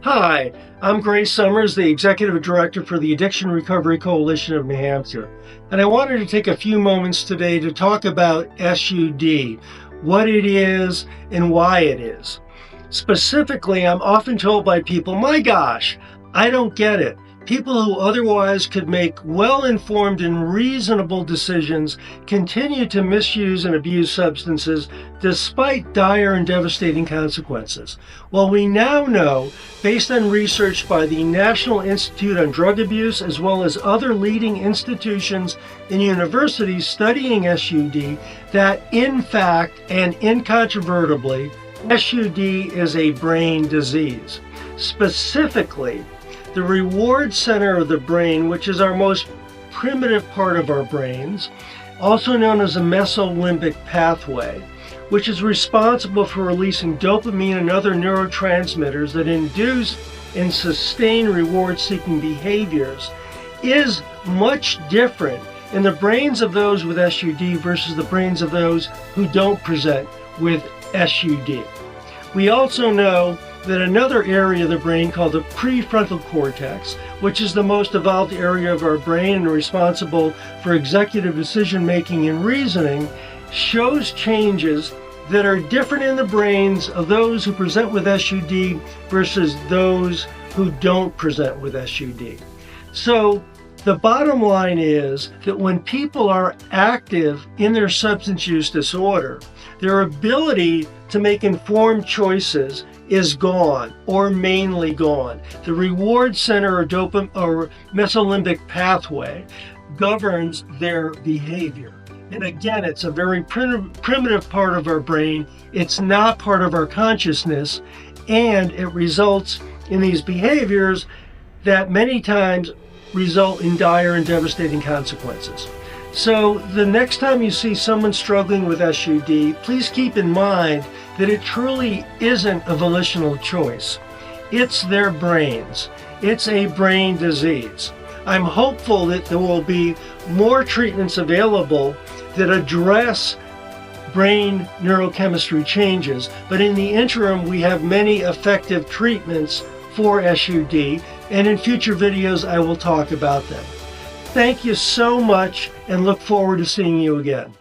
Hi, I'm Grace Summers, the Executive Director for the Addiction Recovery Coalition of New Hampshire. And I wanted to take a few moments today to talk about SUD, what it is and why it is. Specifically, I'm often told by people, my gosh, I don't get it. People who otherwise could make well-informed and reasonable decisions continue to misuse and abuse substances despite dire and devastating consequences. Well, we now know, based on research by the National Institute on Drug Abuse, as well as other leading institutions and universities studying SUD, that in fact and incontrovertibly, SUD is a brain disease. Specifically, the reward center of the brain, which is our most primitive part of our brains, also known as the mesolimbic pathway, which is responsible for releasing dopamine and other neurotransmitters that induce and sustain reward-seeking behaviors, is much different in the brains of those with SUD versus the brains of those who don't present with SUD. We also know that another area of the brain called the prefrontal cortex, which is the most evolved area of our brain and responsible for executive decision making and reasoning, shows changes that are different in the brains of those who present with SUD versus those who don't present with SUD. So the bottom line is that when people are active in their substance use disorder, their ability to make informed choices is gone or mainly gone. The reward center or mesolimbic pathway governs their behavior. And again, it's a very primitive part of our brain. It's not part of our consciousness, and it results in these behaviors that many times result in dire and devastating consequences. So the next time you see someone struggling with SUD, please keep in mind that it truly isn't a volitional choice. It's their brains. It's a brain disease. I'm hopeful that there will be more treatments available that address brain neurochemistry changes, but in the interim, we have many effective treatments for SUD, and in future videos, I will talk about them. Thank you so much and look forward to seeing you again.